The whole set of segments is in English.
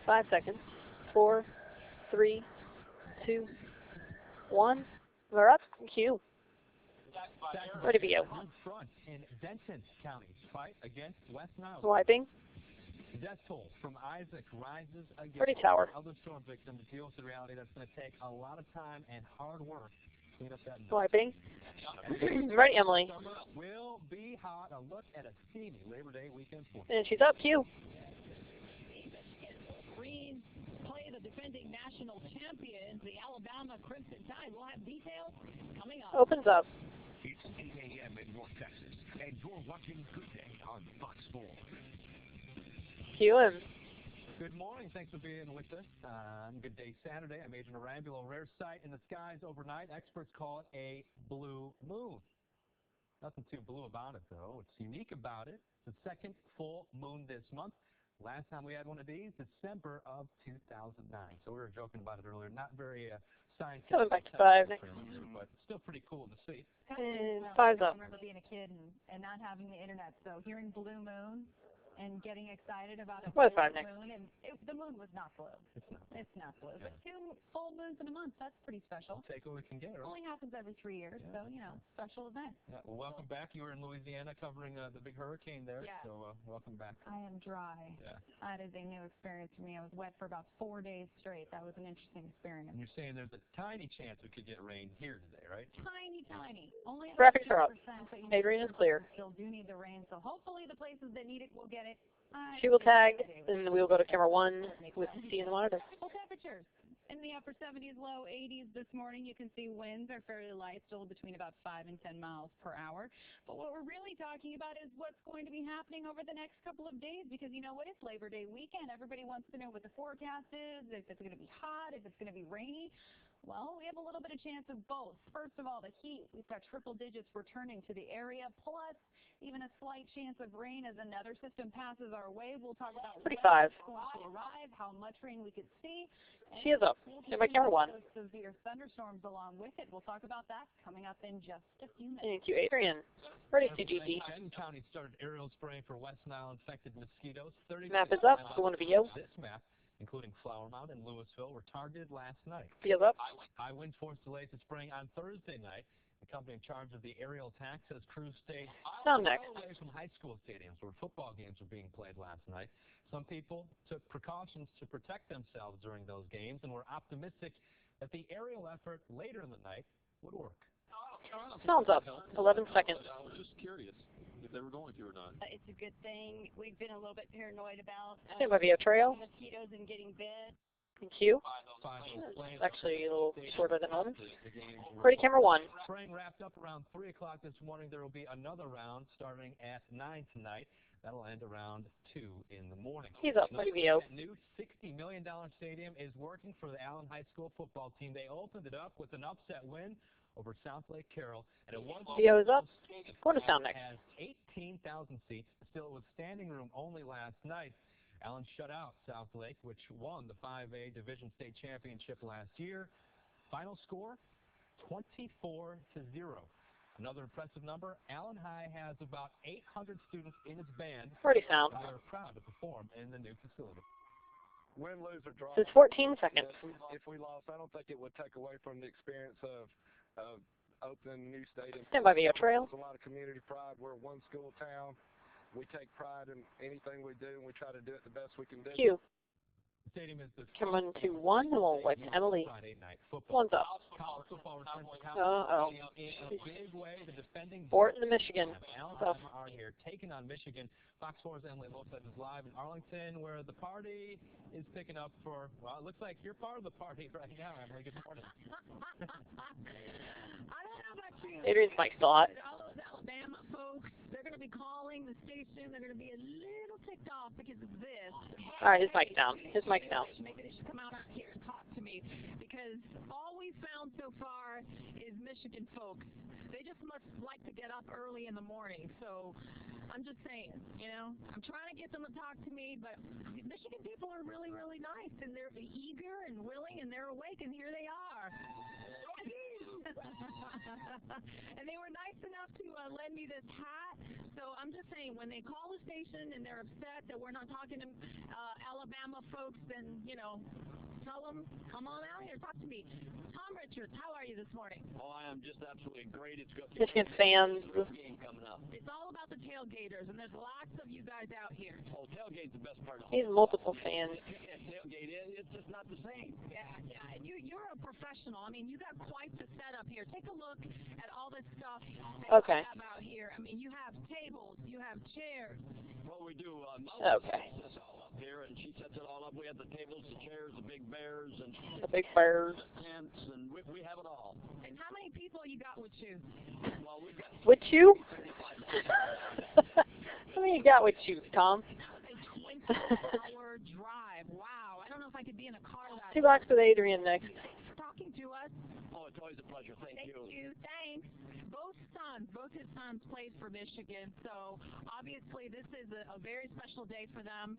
5 seconds. 4, 3, 2, 1. We're up. Cue. Ready for you. Front in Denton County fight against West Nile. Wiping. Death toll from Isaac rises again. Pretty tower. Other storm victim to deal with the reality that's going to take a lot of time and hard work to clean up that mess. Wiping. Ready, Emily. Will be hot. A look at a steamy Labor Day weekend for. And she's up. Cue. Green play the defending national champions, the Alabama Crimson Tide. We'll have details coming up. Opens up. It's 8 a.m. in North Texas, and you're watching Good Day on Fox 4. Cue him. Good morning. Thanks for being with us on Good Day Saturday. I made an Arambulo, rare sight in the skies overnight. Experts call it a blue moon. Nothing too blue about it, though. What's unique about it, the second full moon this month. Last time we had one of these, December of 2009. So we were joking about it earlier. Not very scientific. Coming back to 5. But still pretty cool to see. And 5's up. I remember being a kid and not having the internet, so hearing blue moon and getting excited about a What's full 5 next? moon, and the moon was not blue. It's not blue, but 2 full moons in a month, that's pretty special. We'll take what we can get. Right? Only happens every 3 years, so, you know, special event. Yeah, well, welcome back. You were in Louisiana covering the big hurricane there, Yeah. so welcome back. I am dry. Yeah. That is a new experience for me. I was wet for about 4 days straight. That was an interesting experience. And you're saying there's a tiny chance we could get rain here today, right? Tiny, tiny. Only Graphics are up. 2%, but you Adrian is clear. still do need the rain, so hopefully the places that need it will get it. She will tag, and we will go to camera 1 with C in the monitor. Full temperatures in the upper 70s, low 80s this morning. You can see winds are fairly light, still between about 5 and 10 miles per hour. But what we're really talking about is what's going to be happening over the next couple of days, because you know what? It's Labor Day weekend. Everybody wants to know what the forecast is, if it's going to be hot, if it's going to be rainy. Well, we have a little bit of chance of both. First of all, the heat. We've got triple digits returning to the area, plus even a slight chance of rain as another system passes our way. We'll talk about when 35. it's going to arrive, how much rain we could see. She is up. And by camera 1. Severe thunderstorms along with it. We'll talk about that coming up in just a few minutes. And cue Adrian. Ready, CGP. Denton County started aerial spraying for West Nile infected mosquitoes. Map is up. Going to VO. This map, including Flower Mound and Louisville, were targeted last night. Feels up. High winds forced delays to spraying on Thursday night. The company in charge of the aerial attack says crews stayed Sound next. away from high school stadiums where football games were being played last night. Some people took precautions to protect themselves during those games and were optimistic that the aerial effort later in the night would work. Sounds up. 11 seconds. I was just curious if they were going to or not. It's a good thing. We've been a little bit paranoid about Stand by VO trail. mosquitoes and getting bit. And cue. It's actually a little shorter than 11. Ready, camera 1. Spraying wrapped up around 3 o'clock this morning. There will be another round starting at 9 tonight. That'll end around 2 in the morning. He's up. Ready, VO. The new $60 million stadium is working for the Allen High School football team. They opened it up with an upset win over South Lake Carroll, and it was VO is up. Going to sound next. has 18,000 seats. Still, it was standing room only last night. Allen shut out South Lake, which won the 5A Division State Championship last year. Final score, 24-0. Another impressive number, Allen High has about 800 students in its band. Ready, sound. They're proud to perform in the new facility. Win, lose, or draw. This is 14 seconds. If we lost, I don't think it would take away from the experience of opening a new stadium. Stand by VO trail. There's a lot of community pride. We're a one-school town. We take pride in anything we do, and we try to do it the best we can do. Cue. The stadium is the Coming to 1, and we'll wait to Emily. Friday night football. 1's up. College football returns to Uh-oh. in a big way. The defending Borton to Michigan. Allen are here taking on Michigan. Fox 4's Emily Lopez is live in Arlington, where the party is picking up for, well, it looks like you're part of the party right now, Emily. Good morning. I don't know about you. Adrian's mic's still hot. All those Alabama folks, they're going to be calling the station. They're going to be a little ticked off because of this. All right, his mic's down. His mic's down. Maybe they should come out here and talk to me, because all we've found so far is Michigan folks. They just must like to get up early in the morning. So I'm just saying, you know, I'm trying to get them to talk to me, but Michigan people are really, really nice, and they're eager and willing, and they're awake, and here they are. And they were nice enough to lend me this hat. So I'm just saying, when they call the station and they're upset that we're not talking to Alabama folks, then, you know, tell them, come on out here, talk to me. Tom Richards, how are you this morning? Oh, I am just absolutely great. It's got Michigan fans. game coming up. It's all about the tailgaters, and there's lots of you guys out here. Oh, tailgate's the best part of He's multiple fans. Yeah, tailgate, it's just not the same. Yeah, and you're a professional. I mean, you got quite the setup here. Take a look at all this stuff that Okay. you have out here. I mean, you have tables, you have chairs. Well, we do. Okay. Sets all up here, and she sets it all up. We have the tables, the chairs, the big bears, and The big bears. tents, and we have it all. And how many people you got with you? Well, we've got With you? How many you got with you, Tom? A 20-hour drive. Wow. I don't know if I could be in a car that 2 bucks with Adrian next. Thanks for talking to us. Oh, it's always a pleasure. Thank you. Thanks. Both his sons played for Michigan, so obviously this is a very special day for them.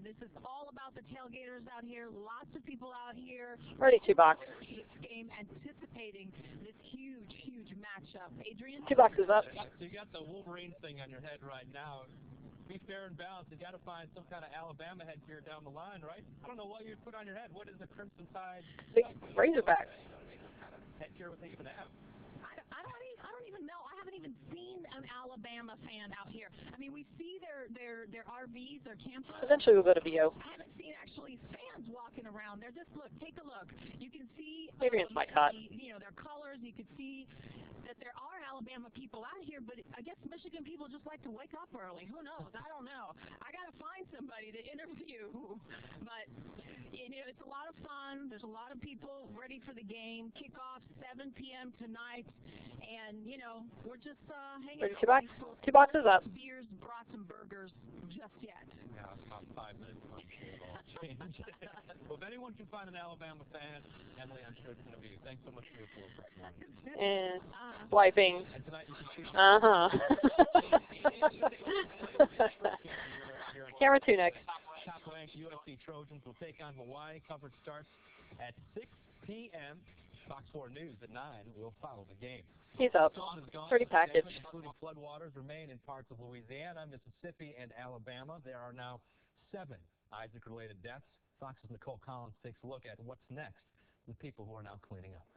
This is all about the tailgaters out here. Lots of people out here. Ready, 2 bucks. This game, anticipating this huge matchup. Adrian? 2 bucks is up. So you got the Wolverine thing on your head right now. Be fair and balanced. You got to find some kind of Alabama headgear down the line, right? I don't know what you'd put on your head. What is the Crimson Tide Big Razorbacks. headgear with even have? I don't even know. I haven't even seen an Alabama fan out here. I mean, we see their RVs, their campers. Eventually we'll go to VO. I haven't seen actually fans walking around. They're just, look, take a look. You can see Adrian's my cot. you know, their colors. You can see that there are Alabama people out here, but I guess Michigan people just like to wake up early. Who knows? I don't know. I got to find somebody to interview. But, you know, it's a lot of fun. There's a lot of people ready for the game. Kickoff 7 p.m. tonight. And, you know, we're just hanging Ready, out. 2 bucks? 2 boxes up. Beers, brats, and burgers just yet. Yeah, about 5 minutes. I'm sure it'll all change. Well, if anyone can find an Alabama fan, Emily, I'm sure it's going to be you. Thanks so much for your report this morning. And swiping. And tonight you can see Uh-huh. Camera 2 next. top-ranked USC Trojans will take on Hawaii. Coverage starts at 6 p.m. Fox 4 News at 9 will follow the game. He's up. Storm is gone. Pretty package. Including floodwaters remain in parts of Louisiana, Mississippi, and Alabama. There are now 7 Isaac-related deaths. Fox's Nicole Collins takes a look at what's next with people who are now cleaning up.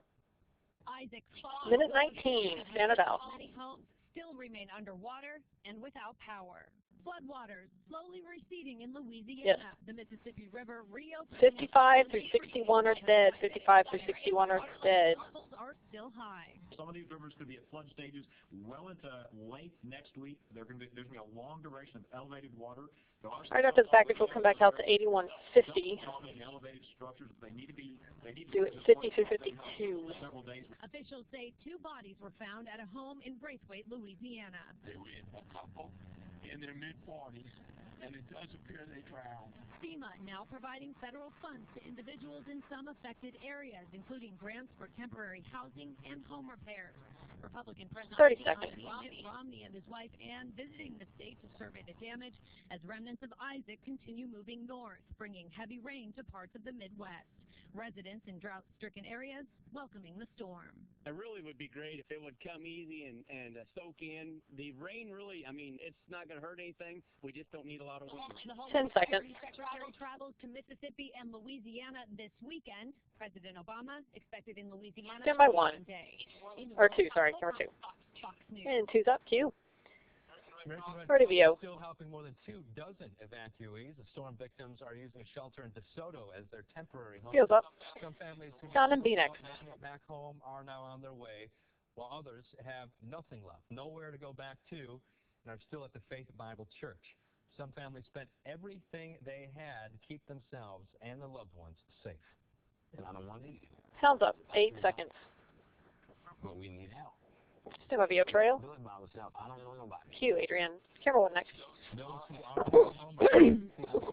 Isaac Minute 19. Stand it out. Many homes still remain underwater and without power. Floodwaters slowly receding in Louisiana. Yes. The Mississippi River reopened. 55 through 61 are dead. 55 through 61 are dead. Levels are still high. Some of these rivers could be at flood stages well into late next week. There's going to be a long duration of elevated water. Right after the package, we'll come back out to 8150. Elevated structures, they need to be. Do it 50 through 52. Several days. Officials say 2 bodies were found at a home in Braithwaite, Louisiana. They were in a couple in their mid-40s, and it does appear they drowned. FEMA now providing federal funds to individuals in some affected areas, including grants for temporary housing and home repairs. Republican President 30 seconds. Romney and his wife Ann visiting the state to survey the damage as remnants of Isaac continue moving north, bringing heavy rain to parts of the Midwest. Residents in drought-stricken areas welcoming the storm. It really would be great if it would come easy and soak in. The rain really, I mean, it's not going to hurt anything. We just don't need a lot of wind. 10 seconds. Secretary travels to Mississippi and Louisiana this weekend. President Obama expected in Louisiana Stand by 1. Monday. Or 2, sorry. Camera 2. Fox News. And 2's up. Q. American Red Ready, Cross VO. is still helping more than 24 evacuees. The storm victims are using a shelter in DeSoto as their temporary home. Feels up. Some families who John and B next. back home are now on their way, while others have nothing left, nowhere to go back to, and are still at the Faith Bible Church. Some families spent everything they had to keep themselves and their loved ones safe. And I don't want to. Sounds up. 8 seconds. But we need help. Stand by VO trail. Do it by myself. I don't know nobody. Q, Adrian. Camera 1 next. Those who are home are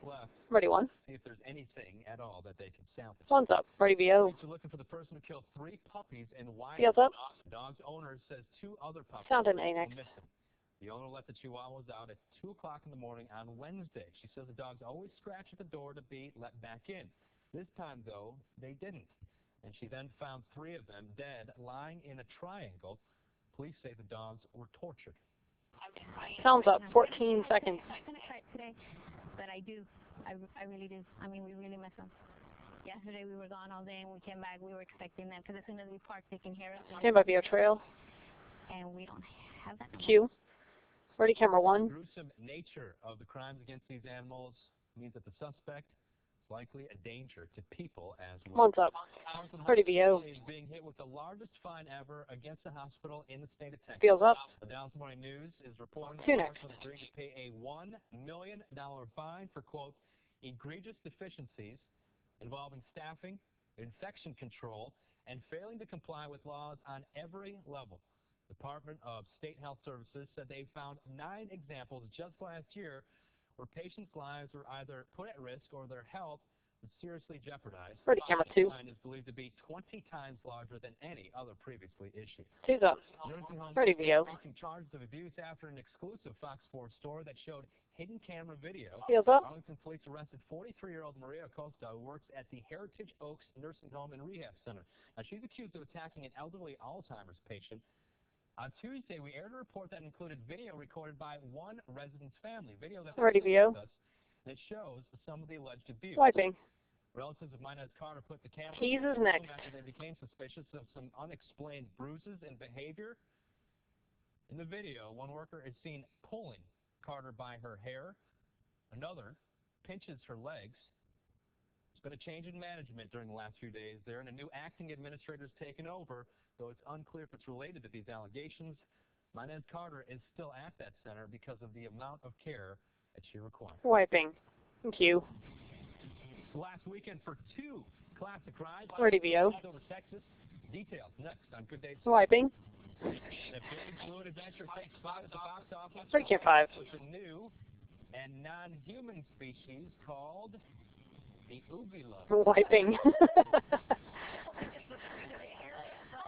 left. Ready, 1. See if there's anything at all that they can salvage. 1's up. Ready, VO. Police are looking for the person who killed 3 puppies in Wyoming. Feels up. The dog's owner says 2 other puppies Sound in A were next. missing. The owner let the chihuahuas out at 2 o'clock in the morning on Wednesday. She says the dogs always scratch at the door to be let back in. This time, though, they didn't. and she then found 3 of them dead, lying in a triangle. Police say the dogs were tortured. Sounds up. 14 seconds. I'm going to try it today, but I do. I really do. I mean, we really miss them. Yesterday we were gone all day, and when we came back, we were expecting them, because as soon as we parked, they can hear us. Stand by VO trail. And we don't have that. Q. Ready, camera 1. The gruesome nature of the crimes against these animals means that the suspect is likely a danger to people as well. 1's up. Ready, VO. Is being hit with the largest fine ever against a hospital in the state of Texas. Feels up. The Dallas Morning News is reporting that 2 the next. person agreed to pay a $1 million fine for, quote, egregious deficiencies involving staffing, infection control, and failing to comply with laws on every level. The Department of State Health Services said they found 9 examples just last year where patients' lives were either put at risk or their health was seriously jeopardized. Ready, camera 2. The fine is believed to be 20 times larger than any other previously issued. 2's up. Ready, VO. Facing charges of abuse after an exclusive Fox 4 store that showed hidden camera video. Feels up. Arlington police arrested 43-year-old Maria Acosta, who works at the Heritage Oaks Nursing Home and Rehab Center. Now, she's accused of attacking an elderly Alzheimer's patient. On Tuesday, we aired a report that included video recorded by one resident's family. Video that Ready, VO. that shows some of the alleged abuse. Swiping. Relatives of Minez Carter put the camera Keys is next. after they became suspicious of some unexplained bruises and behavior. In the video, one worker is seen pulling Carter by her hair. Another pinches her legs. There's been a change in management during the last few days there, and a new acting administrator has taken over, though it's unclear if it's related to these allegations. Minez Carter is still at that center because of the amount of care that she requires. Wiping. Q. Last weekend for 2 classic rides. Ready, VO. Over Texas. Details next on Good Day. Swiping. The big fluid adventure takes spot at the box office. Ready, camera 5. With a new and non-human species called the uvula. Wiping.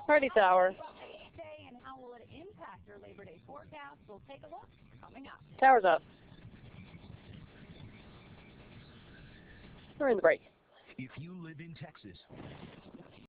Ready, tower. And how will it impact your Labor Day forecast? We'll take a look coming up. Tower's up. We're in the break. If you live in Texas,